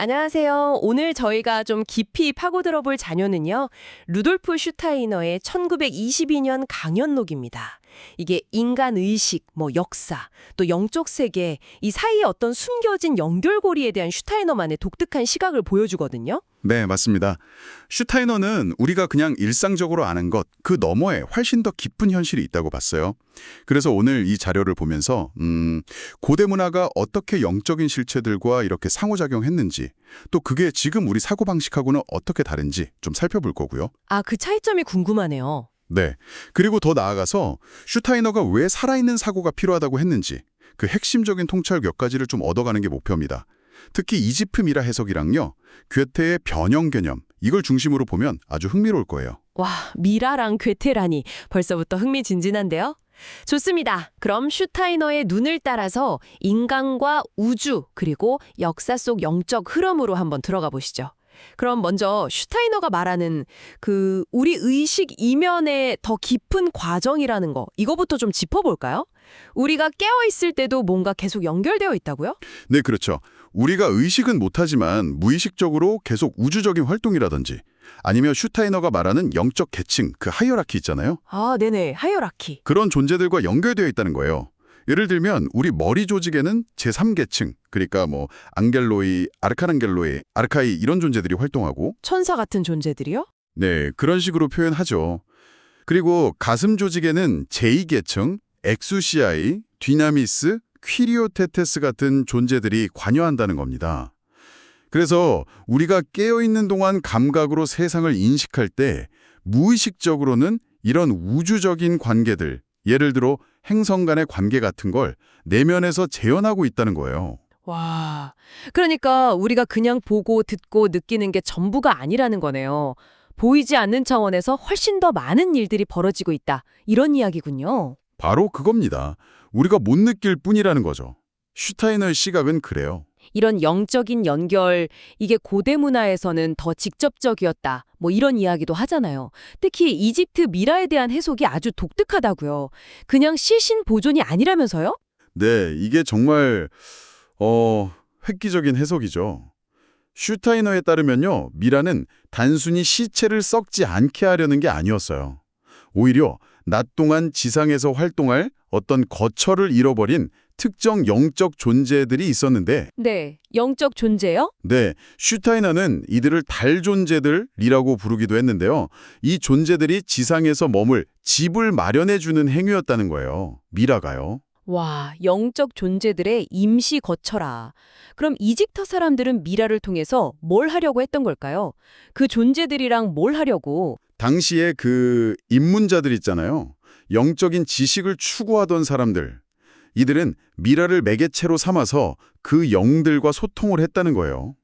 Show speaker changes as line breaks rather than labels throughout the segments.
안녕하세요. 오늘 저희가 좀 깊이 파고들어 볼 자료는요. 루돌프 슈타이너의 1922년 강연록입니다. 이게 인간 의식, 역사, 또 영적 세계, 이 사이에 어떤 숨겨진 연결고리에 대한 슈타이너만의 독특한 시각을 보여주거든요.
네, 맞습니다. 슈타이너는 우리가 그냥 일상적으로 아는 것, 그 너머에 훨씬 더 깊은 현실이 있다고 봤어요. 그래서 오늘 이 자료를 보면서 고대 문화가 어떻게 영적인 실체들과 이렇게 상호작용했는지, 또 그게 지금 우리 사고방식하고는 어떻게 다른지 좀 살펴볼 거고요.
아, 그 차이점이 궁금하네요.
네, 그리고 더 나아가서 슈타이너가 왜 살아있는 사고가 필요하다고 했는지, 그 핵심적인 통찰 몇 가지를 좀 얻어가는 게 목표입니다. 특히 이지프 미라 해석이랑요, 괴테의 변형 개념, 이걸 중심으로 보면 아주 흥미로울 거예요.
와, 미라랑 괴테라니 벌써부터 흥미진진한데요? 좋습니다. 그럼 슈타이너의 눈을 따라서 인간과 우주 그리고 역사 속 영적 흐름으로 한번 들어가 보시죠. 그럼 먼저 슈타이너가 말하는 그 우리 의식 이면의 더 깊은 과정이라는 거 이거부터 좀 짚어볼까요? 우리가 깨어있을 때도 뭔가 계속 연결되어 있다고요?
네, 그렇죠. 우리가 의식은 못하지만 무의식적으로 계속 우주적인 활동이라든지 아니면 슈타이너가 말하는 영적 계층, 그 하이어라키 있잖아요.
아, 네네. 하이어라키.
그런 존재들과 연결되어 있다는 거예요. 예를 들면 우리 머리 조직에는 제3계층, 그러니까 앙겔로이, 아르칸앙겔로이, 아르카이 이런 존재들이 활동하고
천사 같은 존재들이요?
네, 그런 식으로 표현하죠. 그리고 가슴 조직에는 제2계층, 엑수시아이, 디나미스, 퀴리오테테스 같은 존재들이 관여한다는 겁니다. 그래서 우리가 깨어있는 동안 감각으로 세상을 인식할 때 무의식적으로는 이런 우주적인 관계들, 예를 들어 행성 간의 관계 같은 걸 내면에서 재현하고 있다는 거예요.
와, 그러니까 우리가 그냥 보고 듣고 느끼는 게 전부가 아니라는 거네요. 보이지 않는 차원에서 훨씬 더 많은 일들이 벌어지고 있다. 이런 이야기군요.
바로 그겁니다. 우리가 못 느낄 뿐이라는 거죠. 슈타이너의 시각은 그래요.
이런 영적인 연결, 이게 고대 문화에서는 더 직접적이었다. 이런 이야기도 하잖아요. 특히 이집트 미라에 대한 해석이 아주 독특하다고요. 그냥 시신 보존이 아니라면서요?
네, 이게 정말 획기적인 해석이죠. 슈타이너에 따르면요, 미라는 단순히 시체를 썩지 않게 하려는 게 아니었어요. 오히려 낮 동안 지상에서 활동할 어떤 거처를 잃어버린 특정 영적 존재들이 있었는데
네, 영적 존재요?
네, 슈타이너는 이들을 달 존재들이라고 부르기도 했는데요. 이 존재들이 지상에서 머물 집을 마련해주는 행위였다는 거예요. 미라가요.
와, 영적 존재들의 임시 거처라. 그럼 이집트 사람들은 미라를 통해서 뭘 하려고 했던 걸까요? 그 존재들이랑 뭘 하려고?
당시에 그 입문자들 있잖아요. 영적인 지식을 추구하던 사람들. 이들은 미라를 매개체로 삼아서 그 영들과 소통을 했다는 거예요.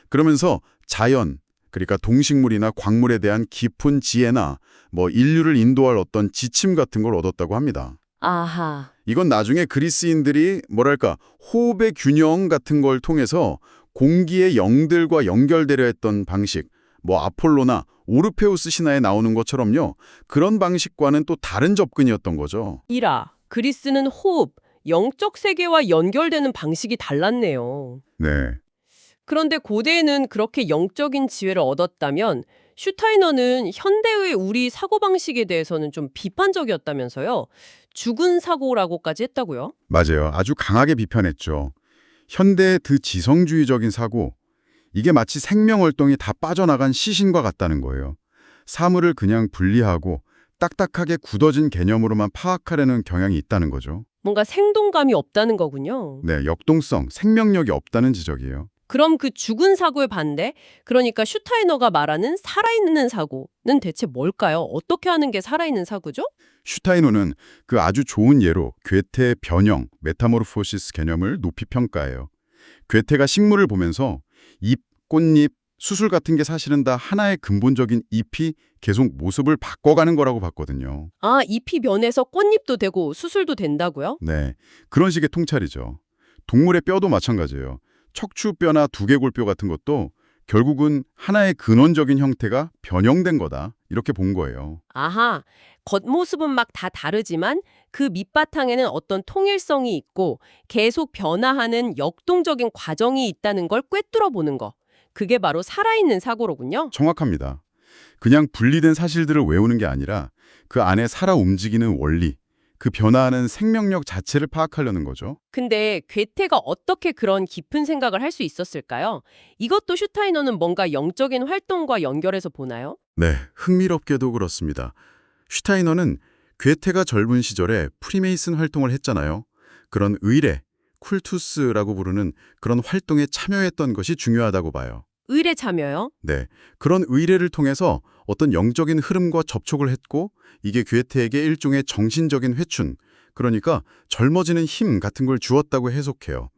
그러면서 자연, 그러니까 동식물이나 광물에 대한 깊은 지혜나 인류를 인도할 어떤 지침 같은 걸 얻었다고 합니다.
아하.
이건 나중에 그리스인들이 호흡의 균형 같은 걸 통해서 공기의 영들과 연결되려 했던 방식, 아폴로나 오르페우스 신화에 나오는 것처럼요. 그런 방식과는 또 다른 접근이었던 거죠.
그리스는 호흡, 영적 세계와 연결되는 방식이 달랐네요.
네.
그런데 고대에는 그렇게 영적인 지혜를 얻었다면 슈타이너는 현대의 우리 사고방식에 대해서는 좀 비판적이었다면서요. 죽은 사고라고까지 했다고요?
맞아요. 아주 강하게 비판했죠. 현대의 지성주의적인 사고, 이게 마치 생명월동이 다 빠져나간 시신과 같다는 거예요. 사물을 그냥 분리하고 딱딱하게 굳어진 개념으로만 파악하려는 경향이 있다는 거죠.
뭔가 생동감이 없다는 거군요.
네, 역동성, 생명력이 없다는 지적이에요.
그럼 그 죽은 사고의 반대, 그러니까 슈타이너가 말하는 살아있는 사고는 대체 뭘까요? 어떻게 하는 게 살아있는 사고죠?
슈타이너는 그 아주 좋은 예로 괴테의 변형, 메타모르포시스 개념을 높이 평가해요. 괴테가 식물을 보면서 잎, 꽃잎, 수술 같은 게 사실은 다 하나의 근본적인 잎이 계속 모습을 바꿔가는 거라고 봤거든요.
아, 잎이 변해서 꽃잎도 되고 수술도 된다고요?
네, 그런 식의 통찰이죠. 동물의 뼈도 마찬가지예요. 척추뼈나 두개골뼈 같은 것도 결국은 하나의 근원적인 형태가 변형된 거다. 이렇게 본 거예요.
아하, 겉모습은 막 다 다르지만 그 밑바탕에는 어떤 통일성이 있고 계속 변화하는 역동적인 과정이 있다는 걸 꿰뚫어 보는 거. 그게 바로 살아있는 사고로군요.
정확합니다. 그냥 분리된 사실들을 외우는 게 아니라 그 안에 살아 움직이는 원리, 그 변화하는 생명력 자체를 파악하려는 거죠.
근데 괴테가 어떻게 그런 깊은 생각을 할 수 있었을까요? 이것도 슈타이너는 뭔가 영적인 활동과 연결해서 보나요?
네, 흥미롭게도 그렇습니다. 슈타이너는 괴테가 젊은 시절에 프리메이슨 활동을 했잖아요. 그런 의례, 쿨투스라고 부르는 그런 활동에 참여했던 것이 중요하다고 봐요.
의례 참여요?
네, 그런 의례를 통해서 어떤 영적인 흐름과 접촉을 했고 이게 괴테에게 일종의 정신적인 회춘, 그러니까 젊어지는 힘 같은 걸 주었다고 해석해요.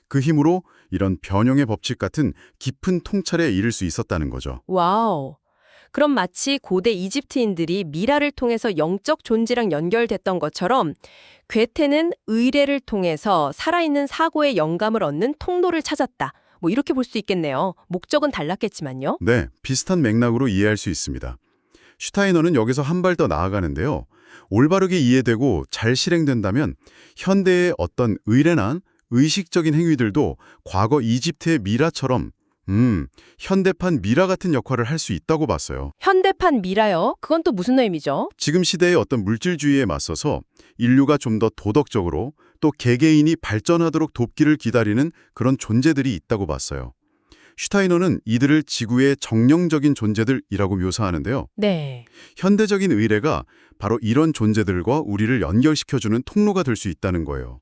그 힘으로 이런 변형의 법칙 같은 깊은 통찰에 이를 수 있었다는 거죠.
와우. 그럼 마치 고대 이집트인들이 미라를 통해서 영적 존재랑 연결됐던 것처럼 괴테는 의례를 통해서 살아있는 사고의 영감을 얻는 통로를 찾았다. 뭐 이렇게 볼 수 있겠네요. 목적은 달랐겠지만요.
네, 비슷한 맥락으로 이해할 수 있습니다. 슈타이너는 여기서 한 발 더 나아가는데요. 올바르게 이해되고 잘 실행된다면 현대의 어떤 의례나 의식적인 행위들도 과거 이집트의 미라처럼 현대판 미라 같은 역할을 할 수 있다고 봤어요.
현대판 미라요? 그건 또 무슨 의미죠?
지금 시대의 어떤 물질주의에 맞서서 인류가 좀 더 도덕적으로 또 개개인이 발전하도록 돕기를 기다리는 그런 존재들이 있다고 봤어요. 슈타이너는 이들을 지구의 정령적인 존재들이라고 묘사하는데요.
네.
현대적인 의례가 바로 이런 존재들과 우리를 연결시켜주는 통로가 될 수 있다는 거예요.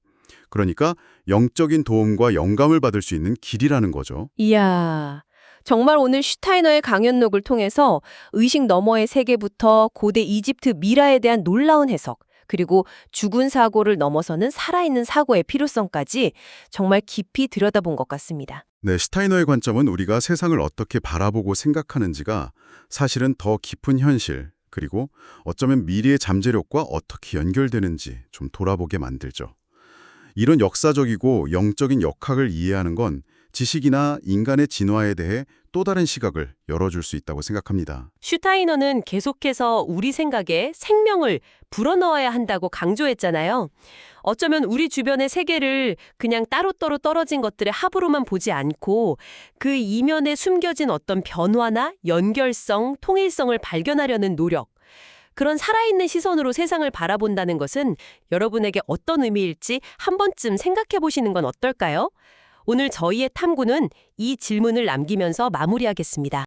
그러니까 영적인 도움과 영감을 받을 수 있는 길이라는 거죠.
이야. 정말 오늘 슈타이너의 강연록을 통해서 의식 너머의 세계부터 고대 이집트 미라에 대한 놀라운 해석, 그리고 죽은 사고를 넘어서는 살아있는 사고의 필요성까지 정말 깊이 들여다본 것 같습니다.
네, 슈타이너의 관점은 우리가 세상을 어떻게 바라보고 생각하는지가 사실은 더 깊은 현실, 그리고 어쩌면 미래의 잠재력과 어떻게 연결되는지 좀 돌아보게 만들죠. 이런 역사적이고 영적인 역학을 이해하는 건 지식이나 인간의 진화에 대해 또 다른 시각을 열어줄 수 있다고 생각합니다.
슈타이너는 계속해서 우리 생각에 생명을 불어넣어야 한다고 강조했잖아요. 어쩌면 우리 주변의 세계를 그냥 따로따로 떨어진 것들의 합으로만 보지 않고 그 이면에 숨겨진 어떤 변화나 연결성, 통일성을 발견하려는 노력, 그런 살아있는 시선으로 세상을 바라본다는 것은 여러분에게 어떤 의미일지 한 번쯤 생각해 보시는 건 어떨까요? 오늘 저희의 탐구는 이 질문을 남기면서 마무리하겠습니다.